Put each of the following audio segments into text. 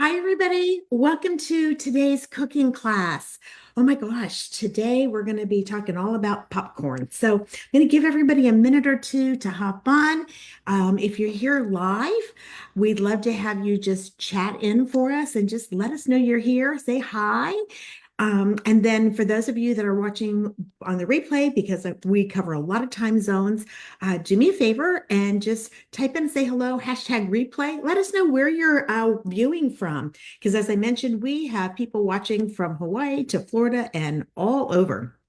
Hi, everybody. Welcome to today's cooking class. Oh my gosh, today we're going to be talking all about popcorn. So I'm going to give everybody a minute or two to hop on. If you're here live, we'd love to have you just chat in for us and just let us know you're here. Say hi. And then for those of you that are watching on the replay, because we cover a lot of time zones, do me a favor and just type in, say hello, hashtag replay. Let us know where you're viewing from. Because as I mentioned, we have people watching from Hawaii to Florida and all over.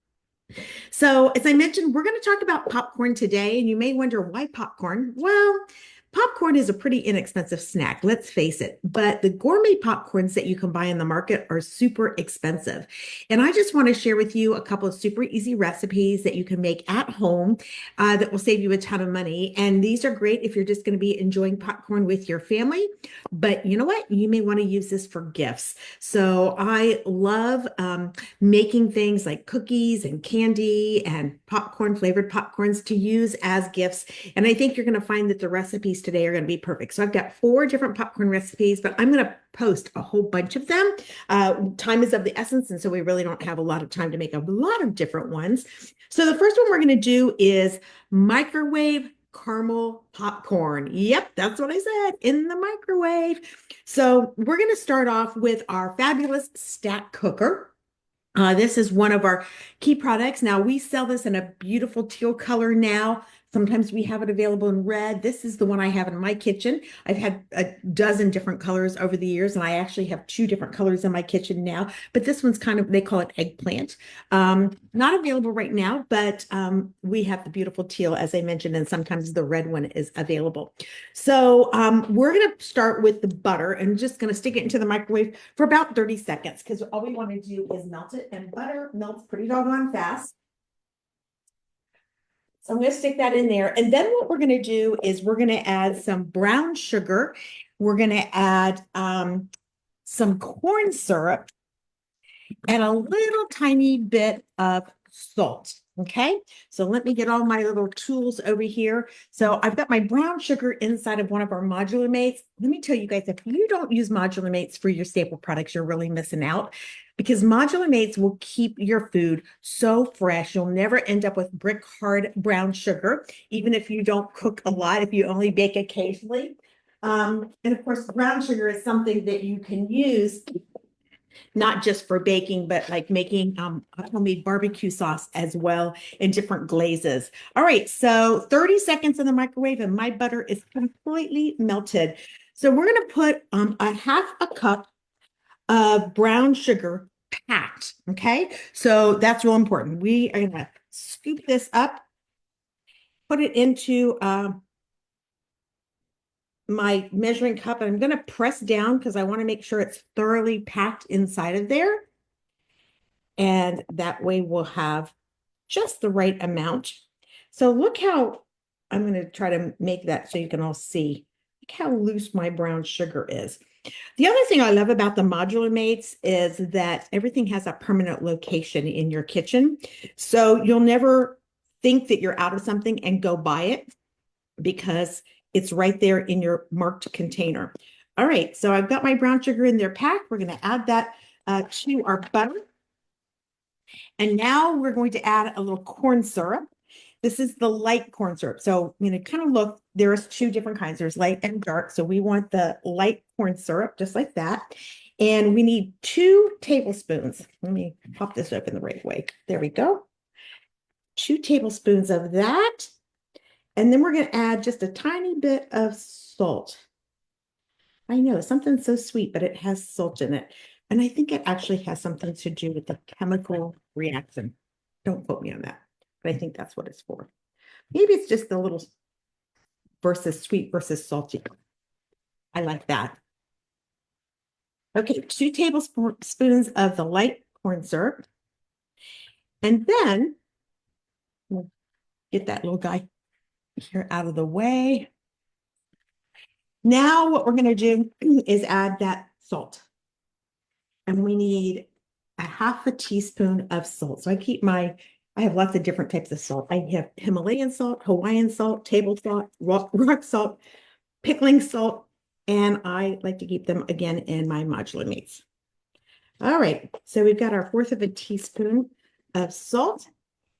So, as I mentioned, we're going to talk about popcorn today, and you may wonder why popcorn? Well, popcorn is a pretty inexpensive snack, let's face it, but the gourmet popcorns that you can buy in the market are super expensive. And I just want to share with you a couple of super easy recipes that you can make at home that will save you a ton of money. And these are great if you're just going to be enjoying popcorn with your family. But you know what? You may want to use this for gifts. So, I love making things like cookies and candy and popcorn, flavored popcorns to use as gifts. And I think you're going to find that the recipes today are going to be perfect. So I've got 4 different popcorn recipes, but I'm going to post a whole bunch of them. Time is of the essence, and so we really don't have a lot of time to make a lot of different ones. So the first one we're going to do is microwave caramel popcorn. Yep, that's what I said, in the microwave. So we're going to start off with our fabulous stack cooker. This is one of our key products. Now, we sell this in a beautiful teal color now. Sometimes we have it available in red. This is the one I have in my kitchen. I've had a dozen different colors over the years, and I actually have 2 different colors in my kitchen now. But this one's kind of, they call it eggplant. Not available right now, but we have the beautiful teal, as I mentioned, and sometimes the red one is available. So we're going to start with the butter and just going to stick it into the microwave for about 30 seconds because all we want to do is melt it, and butter melts pretty doggone fast. So I'm going to stick that in there. And then what we're going to do is we're going to add some brown sugar. We're going to add some corn syrup and a little tiny bit of salt. Okay, so let me get all my little tools over here. So I've got my brown sugar inside of one of our modular mates. Let me tell you guys, if you don't use modular mates for your staple products, you're really missing out because modular mates will keep your food so fresh. You'll never end up with brick hard brown sugar, even if you don't cook a lot, if you only bake occasionally. And of course, brown sugar is something that you can use not just for baking, but like making homemade barbecue sauce as well in different glazes. All right, so 30 seconds in the microwave and my butter is completely melted. So we're going to put a half a cup of brown sugar packed. Okay, so that's real important. We are going to scoop this up, put it into my measuring cup, and I'm going to press down because I want to make sure it's thoroughly packed inside of there. And that way we'll have just the right amount. So look how, I'm going to try to make that so you can all see. Look how loose my brown sugar is. The other thing I love about the modular mates is that everything has a permanent location in your kitchen. So you'll never think that you're out of something and go buy it because it's right there in your marked container. All right, so I've got my brown sugar in there packed. We're going to add that to our butter. And now we're going to add a little corn syrup. This is the light corn syrup. So I'm going to kind of look, there's 2 different kinds. There's light and dark. So we want the light corn syrup, just like that. And we need 2 tablespoons. Let me pop this open the right way. There we go. 2 tablespoons of that. And then we're going to add just a tiny bit of salt. I know, something so sweet, but it has salt in it. And I think it actually has something to do with the chemical reaction. Don't quote me on that, but I think that's what it's for. Maybe it's just the little versus sweet versus salty. I like that. Okay, 2 tablespoons of the light corn syrup. And then we'll get that little guy here out of the way. Now what we're going to do is add that salt. And we need a half a teaspoon of salt. So I have lots of different types of salt. I have Himalayan salt, Hawaiian salt, table salt, rock salt, pickling salt. and I like to keep them again in my modular meats. All right, so we've got our fourth of a teaspoon of salt.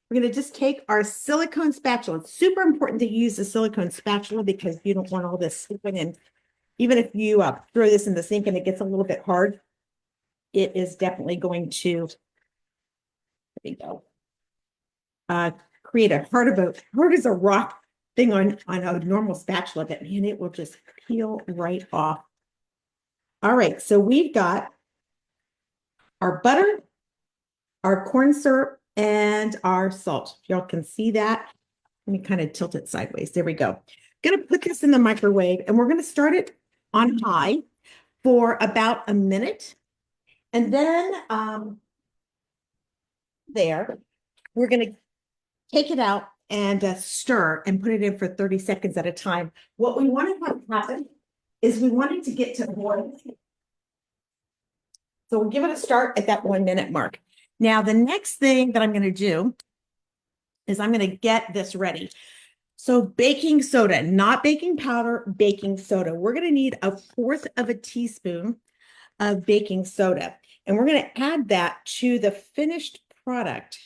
We're going to just take our silicone spatula. It's super important to use a silicone spatula because you don't want all this slipping in. Even if you throw this in the sink and it gets a little bit hard, it is definitely going to, there you go, create a hard as a rock thing on a normal spatula, but man, it will just peel right off. All right, so we've got our butter, our corn syrup, and our salt. Y'all can see that. Let me kind of tilt it sideways. There we go. I'm going to put this in the microwave and we're going to start it on high for about a minute. And then we're going to take it out and stir and put it in for 30 seconds at a time. What we want to have happen is we want it to get to boil. So we'll give it a start at that 1 minute mark. Now, the next thing that I'm going to do is I'm going to get this ready. So baking soda, not baking powder, baking soda. We're going to need 1/4 of a teaspoon of baking soda. And we're going to add that to the finished product.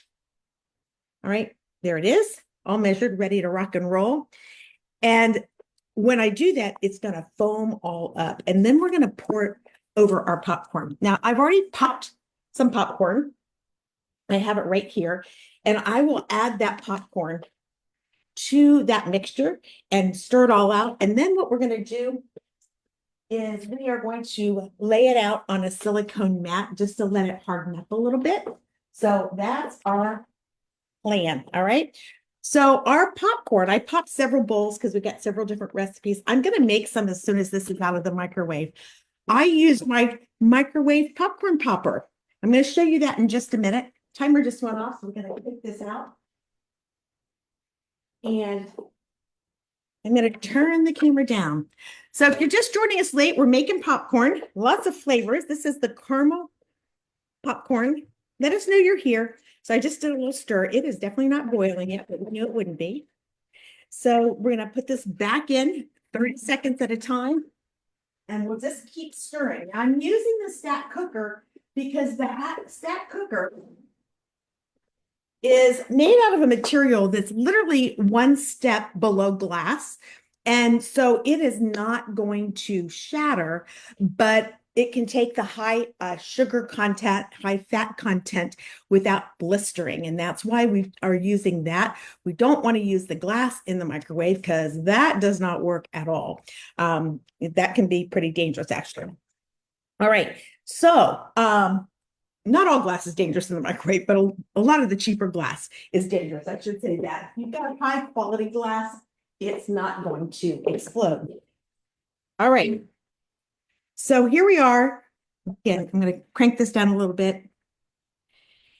All right, there it is, all measured, ready to rock and roll. And when I do that, it's going to foam all up. And then we're going to pour it over our popcorn. Now, I've already popped some popcorn. I have it right here. And I will add that popcorn to that mixture and stir it all out. And then what we're going to do is we are going to lay it out on a silicone mat just to let it harden up a little bit. So that's our plan. All right. So our popcorn, I popped several bowls because we've got several different recipes. I'm going to make some as soon as this is out of the microwave. I use my microwave popcorn popper. I'm going to show you that in just a minute. Timer just went off, so we're going to take this out. And I'm going to turn the camera down. So if you're just joining us late, we're making popcorn, lots of flavors. This is the caramel popcorn. Let us know you're here. So I just did a little stir. It is definitely not boiling yet, but we knew it wouldn't be. So we're going to put this back in 30 seconds at a time. And we'll just keep stirring. Now, I'm using the stack cooker because the stack cooker is made out of a material that's literally 1 step below glass. And so it is not going to shatter, but it can take the high sugar content, high fat content without blistering. And that's why we are using that. We don't want to use the glass in the microwave because that does not work at all. That can be pretty dangerous, actually. All right. So, not all glass is dangerous in the microwave, but a lot of the cheaper glass is dangerous. I should say that. If you've got high quality glass, it's not going to explode. All right. So here we are. Again, I'm going to crank this down a little bit.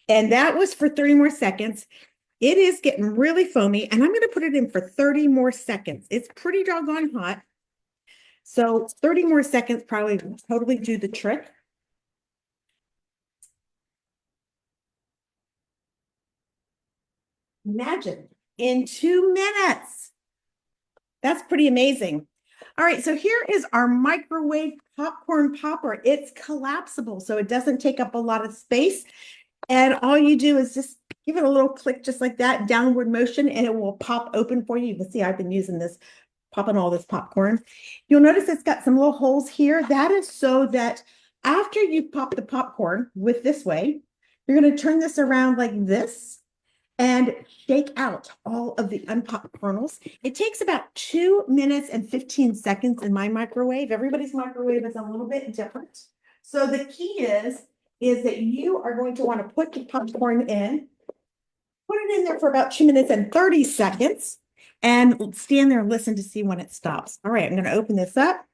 And that was for 30 more seconds. It is getting really foamy, and I'm going to put it in for 30 more seconds. It's pretty doggone hot. So 30 more seconds probably will totally do the trick. Imagine in 2 minutes. That's pretty amazing. All right, so here is our microwave popcorn popper. It's collapsible, so it doesn't take up a lot of space. And all you do is just give it a little click just like that, downward motion, and it will pop open for you. You can see I've been using this, popping all this popcorn. You'll notice it's got some little holes here. That is so that after you pop the popcorn with this way, you're going to turn this around like this and shake out all of the unpopped kernels. It takes about 2 minutes and 15 seconds in my microwave. Everybody's microwave is a little bit different. So the key is that you are going to want to put the popcorn in, put it in there for about 2 minutes and 30 seconds, and stand there and listen to see when it stops. All right, I'm going to open this up.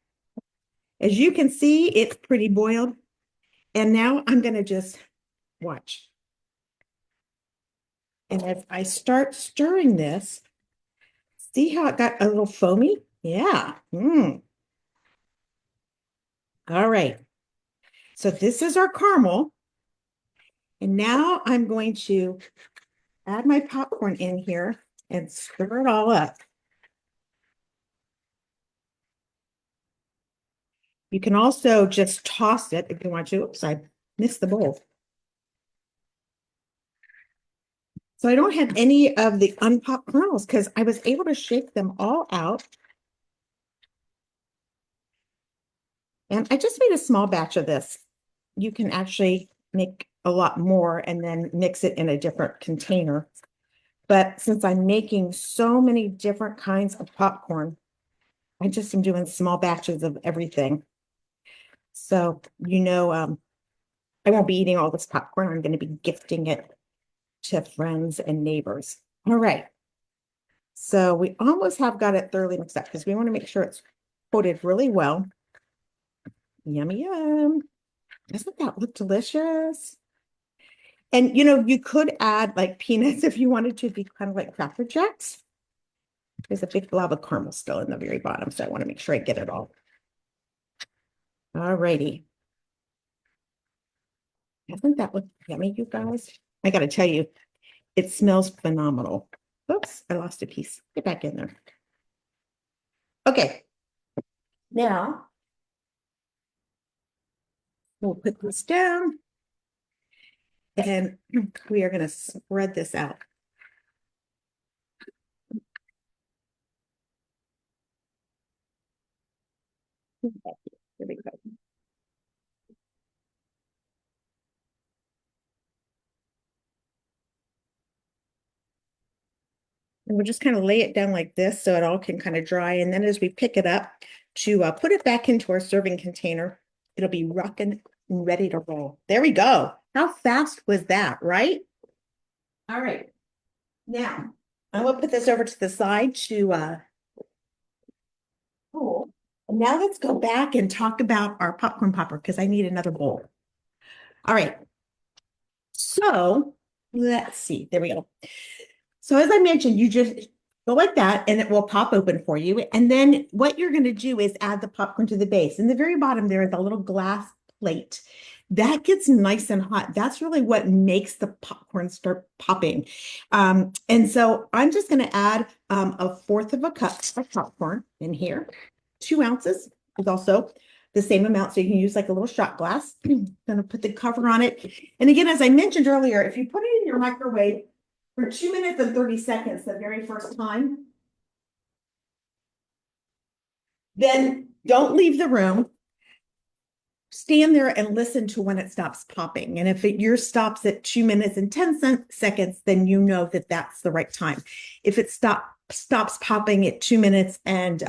As you can see, it's pretty boiled. And now I'm going to just watch. And as I start stirring this, see how it got a little foamy? Yeah. All right. So this is our caramel. And now I'm going to add my popcorn in here and stir it all up. You can also just toss it if you want to. Oops, I missed the bowl. So I don't have any of the unpopped kernels because I was able to shake them all out. And I just made a small batch of this. You can actually make a lot more and then mix it in a different container. But since I'm making so many different kinds of popcorn, I just am doing small batches of everything. So, I won't be eating all this popcorn. I'm going to be gifting it to friends and neighbors. All right. So we almost have got it thoroughly mixed up because we want to make sure it's coated really well. Yummy, yum. Doesn't that look delicious? And you could add like peanuts if you wanted to be kind of like Cracker Jacks. There's a big blob of caramel still in the very bottom, so I want to make sure I get it all. All righty. Doesn't that look yummy, you guys? I got to tell you, it smells phenomenal. Oops, I lost a piece. Get back in there. Okay. Now, we'll put this down and we are going to spread this out. There we go. And we'll just kind of lay it down like this so it all can kind of dry. And then as we pick it up to put it back into our serving container, it'll be rocking and ready to roll. There we go. How fast was that, right? All right. Now, I will put this over to the side to cool. And now let's go back and talk about our popcorn popper because I need another bowl. All right. So let's see. There we go. So as I mentioned, you just go like that and it will pop open for you. And then what you're going to do is add the popcorn to the base. In the very bottom, there is a little glass plate. That gets nice and hot. That's really what makes the popcorn start popping. And so I'm just going to add a fourth of a cup of popcorn in here. 2 ounces is also the same amount. So you can use like a little shot glass. Going to put the cover on it. And again, as I mentioned earlier, if you put it in your microwave for 2 minutes and 30 seconds the very first time, then don't leave the room. Stand there and listen to when it stops popping. And if yours stops at 2 minutes and 10 seconds, then you know that that's the right time. If it stops popping at 2 minutes and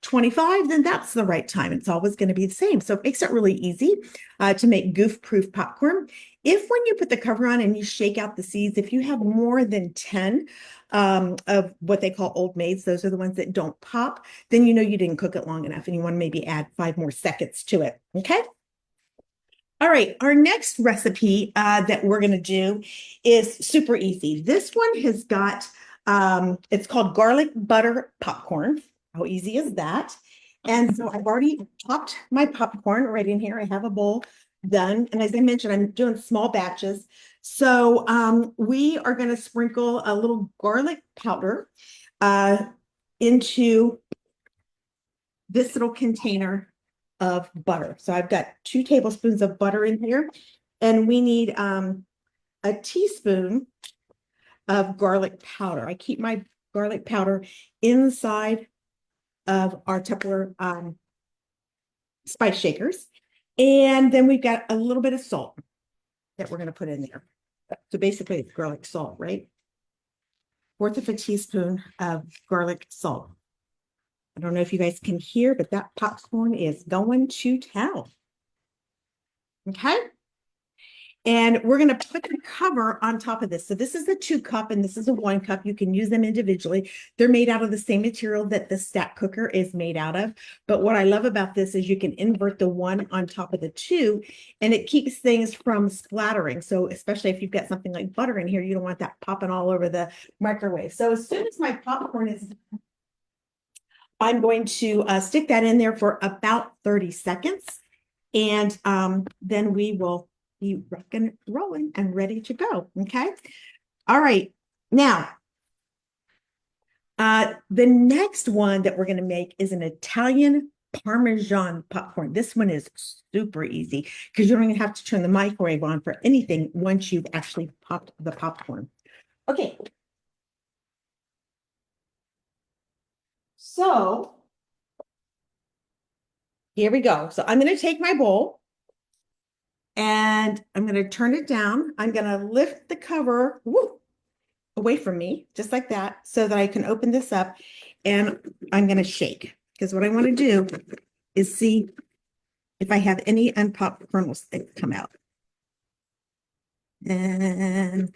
25, then that's the right time. It's always going to be the same. So it makes it really easy to make goof-proof popcorn. If when you put the cover on and you shake out the seeds, if you have more than 10 of what they call old maids, those are the ones that don't pop, then you know you didn't cook it long enough and you want to maybe add 5 more seconds to it. Okay. All right, our next recipe that we're going to do is super easy. This one has got, it's called garlic butter popcorn. How easy is that? And so I've already chopped my popcorn right in here. I have a bowl done. And as I mentioned, I'm doing small batches. So we are going to sprinkle a little garlic powder into this little container of butter. So I've got 2 tablespoons of butter in here, and we need a teaspoon of garlic powder. I keep my garlic powder inside of our Tupperware spice shakers. And then we've got a little bit of salt that we're going to put in there. So basically it's garlic salt, right? 1/4 of a teaspoon of garlic salt. I don't know if you guys can hear, but that popcorn is going to town. Okay. And we're going to put the cover on top of this. So this is a 2 cup and this is a 1 cup. You can use them individually. They're made out of the same material that the stack cooker is made out of. But what I love about this is you can invert the 1 on top of the 2 and it keeps things from splattering. So especially if you've got something like butter in here, you don't want that popping all over the microwave. So as soon as my popcorn is done, I'm going to stick that in there for about 30 seconds. And then we will be rocking, rolling, and ready to go. Okay. All right. Now, the next one that we're going to make is an Italian Parmesan popcorn. This one is super easy because you don't even have to turn the microwave on for anything once you've actually popped the popcorn. Okay, so here we go. So I'm going to take my bowl and I'm going to turn it down. I'm going to lift the cover away from me, just like that, so that I can open this up and I'm going to shake because what I want to do is see if I have any unpopped kernels that come out. And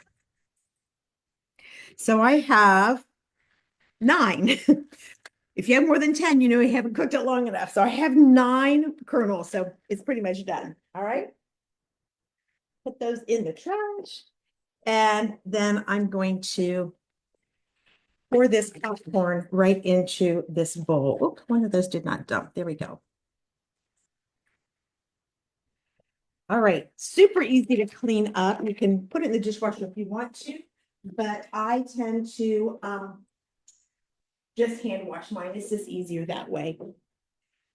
so I have 9. If you have more than 10, you know you haven't cooked it long enough. So I have 9 kernels, so it's pretty much done. All right. Put those in the trash. And then I'm going to pour this popcorn right into this bowl. Oh, one of those did not dump. There we go. All right, super easy to clean up. You can put it in the dishwasher if you want to, but I tend to just hand wash mine. It's just easier that way.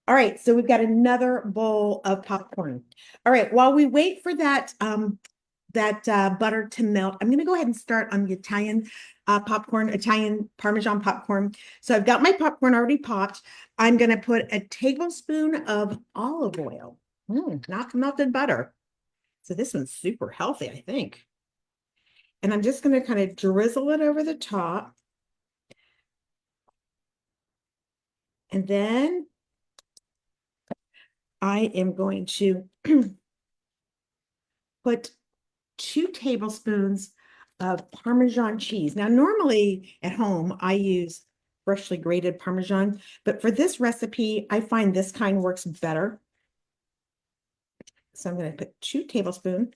All right, so we've got another bowl of popcorn. All right, while we wait for that butter to melt, I'm going to go ahead and start on the Italian popcorn, Italian Parmesan popcorn. So I've got my popcorn already popped. I'm going to put a tablespoon of olive oil, not melted butter. So this one's super healthy, I think. And I'm just going to kind of drizzle it over the top. And then I am going to put 2 tablespoons of Parmesan cheese. Now, normally at home, I use freshly grated Parmesan, but for this recipe, I find this kind works better. So I'm going to put 2 tablespoons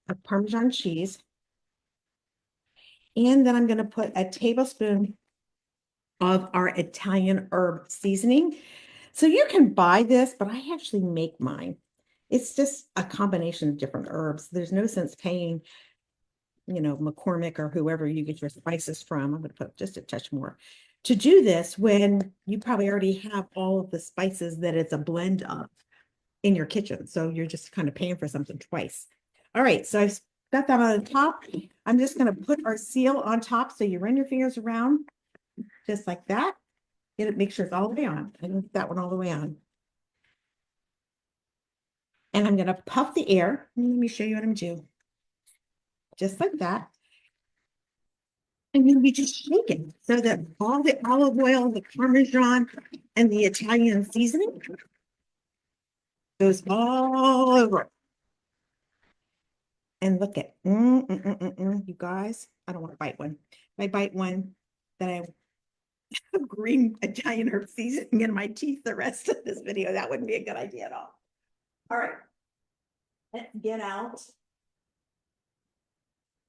of Parmesan cheese. And then I'm going to put a tablespoon of our Italian herb seasoning. So you can buy this, but I actually make mine. It's just a combination of different herbs. There's no sense paying, McCormick or whoever you get your spices from. I'm going to put just a touch more to do this when you probably already have all of the spices that it's a blend of in your kitchen. So you're just kind of paying for something twice. All right, so I've got that on the top. I'm just going to put our seal on top. So you run your fingers around just like that. Get it, make sure it's all the way on. I don't get that one all the way on. And I'm going to puff the air. Let me show you what I'm doing. Just like that. And then we just shake it so that all the olive oil, the Parmesan, and the Italian seasoning goes all over. And look at, you guys, I don't want to bite one. If I bite one, then I have green Italian herb seasoning in my teeth the rest of this video. That wouldn't be a good idea at all. All right, let's get out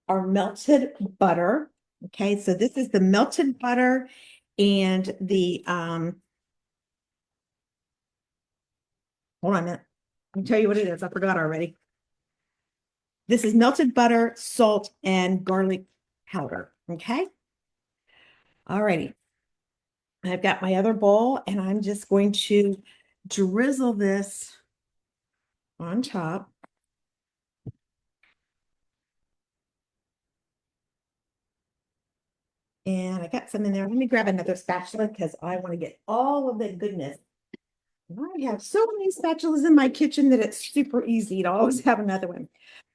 our melted butter. Okay, so this is the melted butter and the hold on a minute. Let me tell you what it is. I forgot already. This is melted butter, salt, and garlic powder. Okay. All righty. I've got my other bowl and I'm just going to drizzle this on top. And I got some in there. Let me grab another spatula because I want to get all of the goodness. I have so many spatulas in my kitchen that it's super easy to always have another one.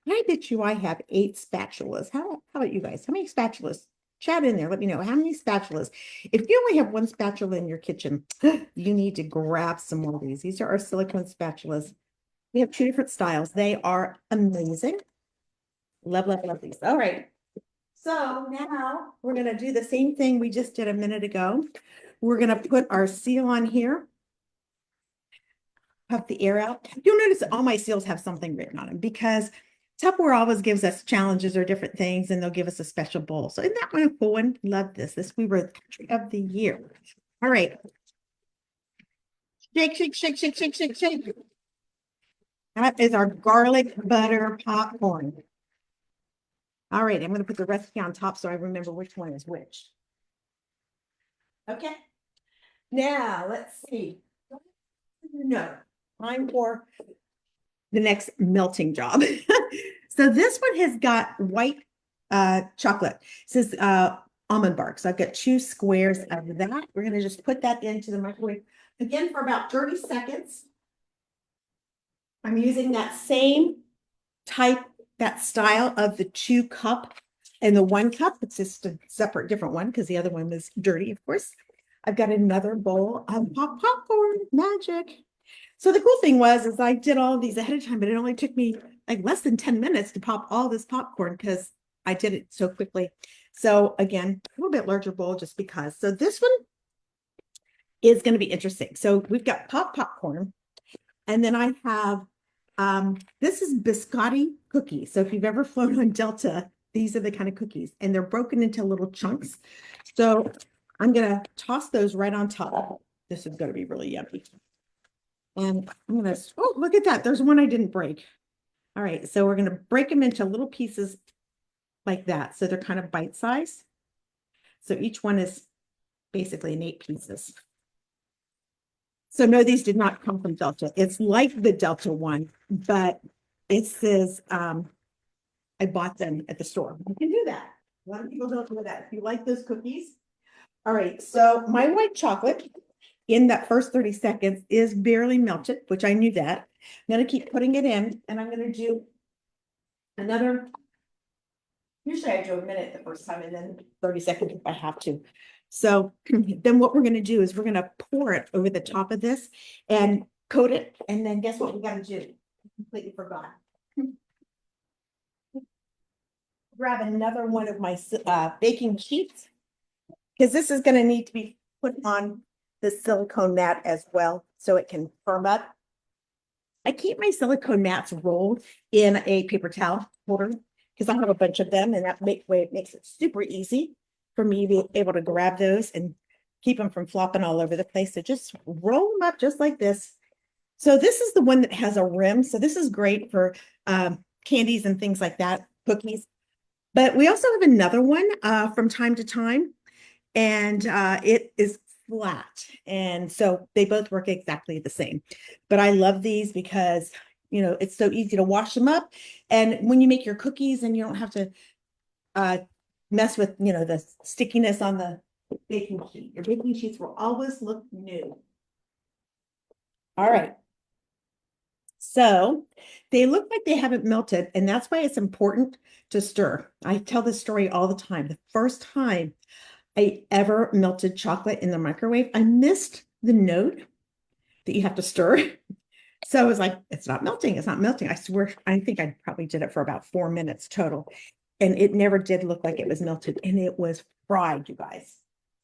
I bet you I have 8 spatulas. How about you guys? How many spatulas? Chat in there. Let me know how many spatulas. If you only have 1 spatula in your kitchen, you need to grab some more of these. These are our silicone spatulas. We have 2 different styles. They are amazing. Love, love, love these. All right. So now we're going to do the same thing we just did a minute ago. We're going to put our seal on here. Puff the air out. You'll notice that all my seals have something written on them because Tupperware always gives us challenges or different things, and they'll give us a special bowl. So isn't that one a cool one? Love this. We were the country of the year. All right. Shake, shake, shake, shake, shake, shake, shake. That is our garlic butter popcorn. All right, I'm going to put the recipe on top so I remember which one is which. Okay. Now let's see. No, time for the next melting job. So this one has got white chocolate. It says almond bark. So I've got 2 squares of that. We're going to just put that into the microwave again for about 30 seconds. I'm using that same type, that style of the 2 cup and the 1 cup. It's just a separate, different one because the other one was dirty, of course. I've got another bowl of popcorn magic. So the cool thing was, is I did all of these ahead of time, but it only took me like less than 10 minutes to pop all this popcorn because I did it so quickly. So again, a little bit larger bowl just because. So this one is going to be interesting. So we've got popcorn, and then I have this is biscotti cookies. So if you've ever flown on Delta, these are the kind of cookies, and they're broken into little chunks. So I'm gonna toss those right on top. This is gonna be really yummy. And I'm gonna, oh, look at that. There's one I didn't break. All right, so we're gonna break them into little pieces like that. So they're kind of bite size. So each one is basically in 8 pieces. So no, these did not come from Delta. It's like the Delta one, but it says I bought them at the store. You can do that. A lot of people don't do that. If you like those cookies. All right, so my white chocolate in that first 30 seconds is barely melted, which I knew that. I'm going to keep putting it in, and I'm going to do another. Usually I do a minute the first time and then 30 seconds if I have to. So then what we're going to do is we're going to pour it over the top of this and coat it. And then guess what we got to do? I completely forgot. Grab another one of my baking sheets because this is going to need to be put on the silicone mat as well so it can firm up. I keep my silicone mats rolled in a paper towel holder because I have a bunch of them, and that way it makes it super easy for me to be able to grab those and keep them from flopping all over the place. So just roll them up just like this. So this is the one that has a rim. So this is great for candies and things like that, cookies. But we also have another one from time to time, and it is flat. And so they both work exactly the same. But I love these because, you know, it's so easy to wash them up. And when you make your cookies and you don't have to uh, mess with, you know, the stickiness on the baking sheet. Your baking sheets will always look new. All right. So they look like they haven't melted, and that's why it's important to stir. I tell this story all the time. The first time I ever melted chocolate in the microwave, I missed the note that you have to stir. So I was like, it's not melting. It's not melting. I swear, I think I probably did it for about 4 minutes total. And it never did look like it was melted. And it was fried, you guys.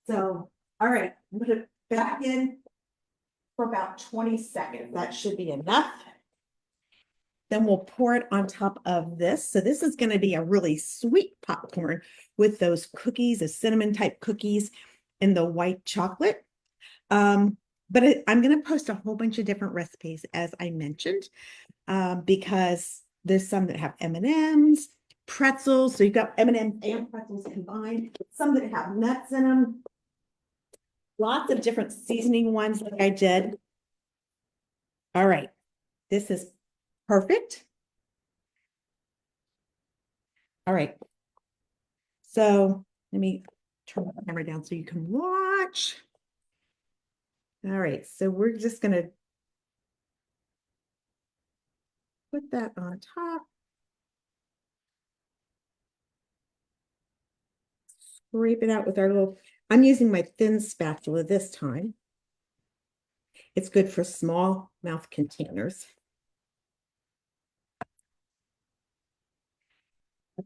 So, all right, I'm going to put it back in for about 20 seconds. That should be enough. Then we'll pour it on top of this. So this is going to be a really sweet popcorn with those cookies, the cinnamon type cookies and the white chocolate. But I'm going to post a whole bunch of different recipes, as I mentioned, because there's some that have M&Ms, pretzels. So you've got M&Ms and pretzels combined. Some that have nuts in them. Lots of different seasoning ones like I did. All right. This is perfect. All right. So let me turn the camera down so you can watch. All right. So we're just going to put that on top. Scrape it out with our little, I'm using my thin spatula this time. It's good for small mouth containers.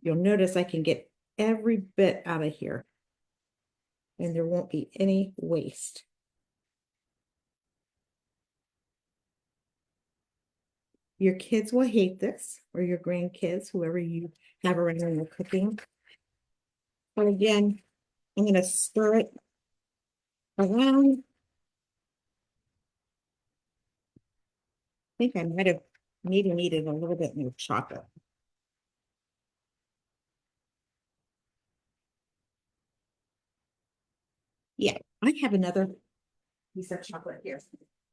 You'll notice I can get every bit out of here and there won't be any waste. Your kids will hate this, or your grandkids, whoever you have around when you're cooking. But again, I'm going to stir it around. I think I might have maybe needed a little bit more chocolate. Yeah, I have another piece of chocolate here.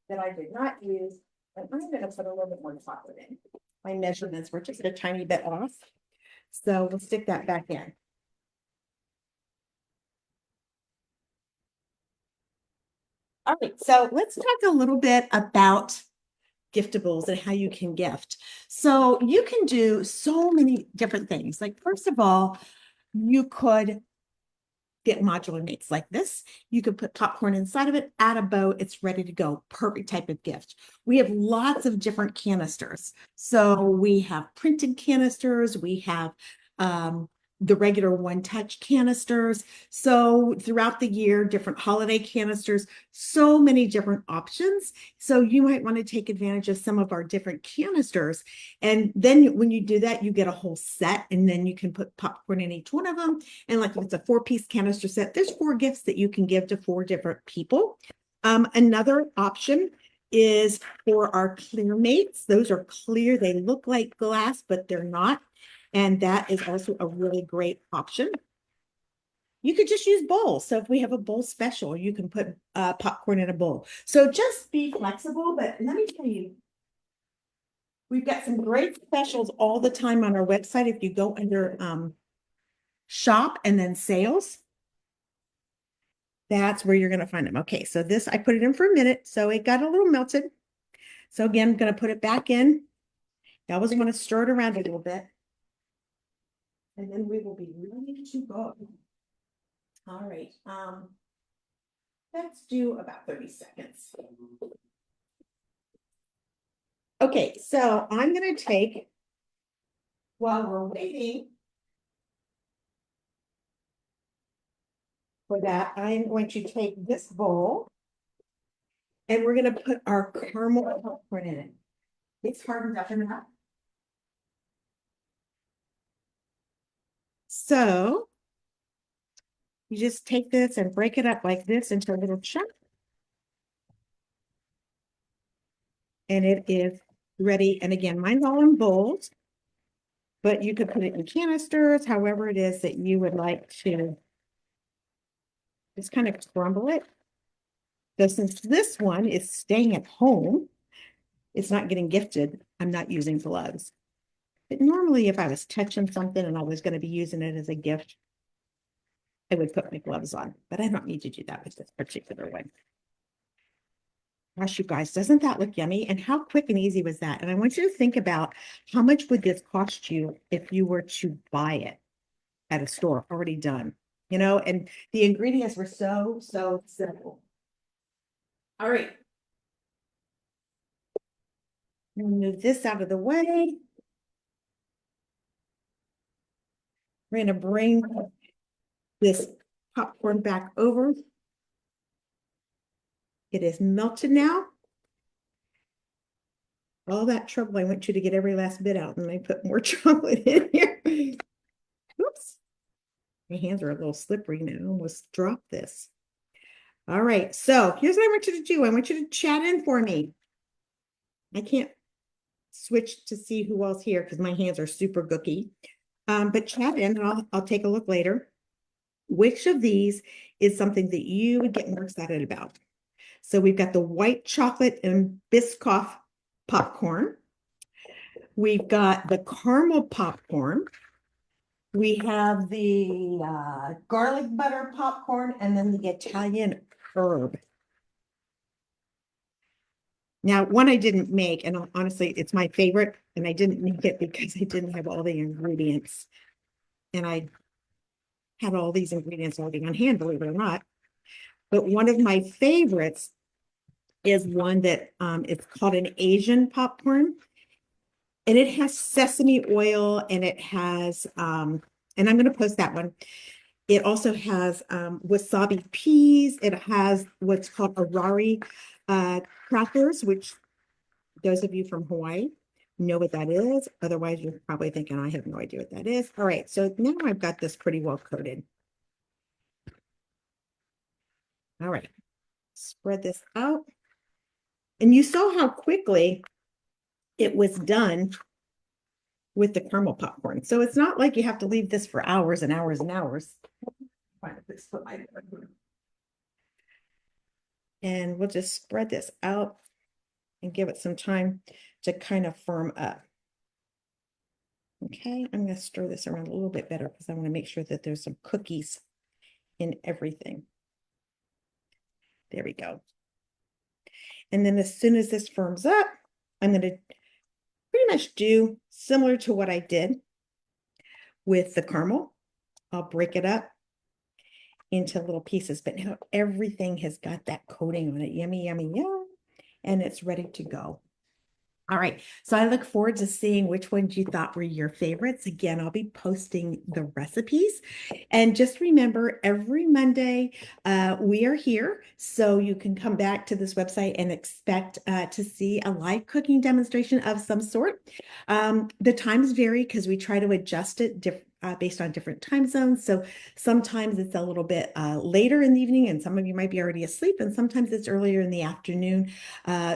that I did not use, and I'm going to put a little bit more chocolate in. My measurements were just a tiny bit off. So we'll stick that back in. All right, so let's talk a little bit about giftables and how you can gift. So you can do so many different things. Like, first of all, you could get modular mates like this. You could put popcorn inside of it, add a bow, it's ready to go. Perfect type of gift. We have lots of different canisters. So we have printed canisters, we have the regular one-touch canisters. So throughout the year, different holiday canisters, so many different options. So you might want to take advantage of some of our different canisters. And then when you do that, you get a whole set, and then you can put popcorn in each one of them. And like if it's a 4-piece canister set, there's 4 gifts that you can give to 4 different people. Another option is for our clear mates. Those are clear. They look like glass, but they're not. And that is also a really great option. You could just use bowls. So if we have a bowl special, you can put popcorn in a bowl. So just be flexible. But let me tell you, we've got some great specials all the time on our website. If you go under shop and then sales, that's where you're going to find them. Okay, so this, I put it in for a minute. So it got a little melted. So again, I'm going to put it back in. I always want to stir it around a little bit. And then we will be ready to go. All right. Let's do about 30 seconds. Okay, so I'm going to take, while we're waiting for that, I'm going to take this bowl and we're going to put our caramel popcorn in it. It's hardened up enough. So you just take this and break it up like this into a little chunk. And it is ready. And again, mine's all in bowls, but you could put it in canisters, however it is that you would like to just kind of crumble it. So since this one is staying at home, it's not getting gifted, I'm not using gloves. But normally if I was touching something and I was going to be using it as a gift, I would put my gloves on, but I don't need to do that with this particular one. Gosh, you guys, doesn't that look yummy? And how quick and easy was that? And I want you to think about how much would this cost you if you were to buy it at a store already done, and the ingredients were so simple. All right. Move this out of the way. We're going to bring this popcorn back over. It is melted now. All that trouble I went to get every last bit out, and I put more chocolate in here. Oops. My hands are a little slippery now. I almost dropped this. All right. So here's what I want you to do. I want you to chat in for me. I can't switch to see who else here because my hands are super gooky. But chat in and I'll take a look later. Which of these is something that you would get more excited about? So we've got the white chocolate and Biscoff popcorn. We've got the caramel popcorn. We have the garlic butter popcorn and then the Italian herb. Now, one I didn't make, and honestly, it's my favorite, and I didn't make it because I didn't have all the ingredients. And I had all these ingredients already on hand, believe it or not. But one of my favorites is one that it's called an Asian popcorn. And it has sesame oil and it has, and I'm going to post that one. It also has wasabi peas. It has what's called arari crackers, which those of you from Hawaii know what that is. Otherwise, you're probably thinking, I have no idea what that is. All right, so now I've got this pretty well coated. All right, spread this out. And you saw how quickly it was done with the caramel popcorn. So it's not like you have to leave this for hours and hours and hours. And we'll just spread this out. and give it some time to kind of firm up. Okay, I'm going to stir this around a little bit better because I want to make sure that there's some cookies in everything. There we go. And then as soon as this firms up, I'm going to pretty much do similar to what I did with the caramel. I'll break it up into little pieces, but now everything has got that coating on it. Yummy, yummy, yum. And it's ready to go. All right, so I look forward to seeing which ones you thought were your favorites. Again, I'll be posting the recipes. And just remember, every Monday we are here, so you can come back to this website and expect to see a live cooking demonstration of some sort. The times vary because we try to adjust it based on different time zones. So sometimes it's a little bit later in the evening, and some of you might be already asleep, and sometimes it's earlier in the afternoon.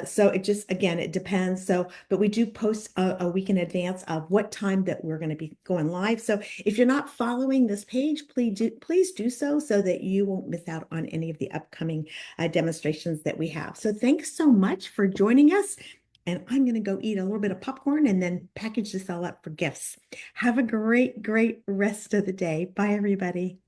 So it just, again, it depends. So, but we do post a week in advance of what time that we're going to be going live. So if you're not following this page, please do so that you won't miss out on any of the upcoming demonstrations that we have. So thanks so much for joining us. And I'm going to go eat a little bit of popcorn and then package this all up for gifts. Have a great, great rest of the day. Bye, everybody.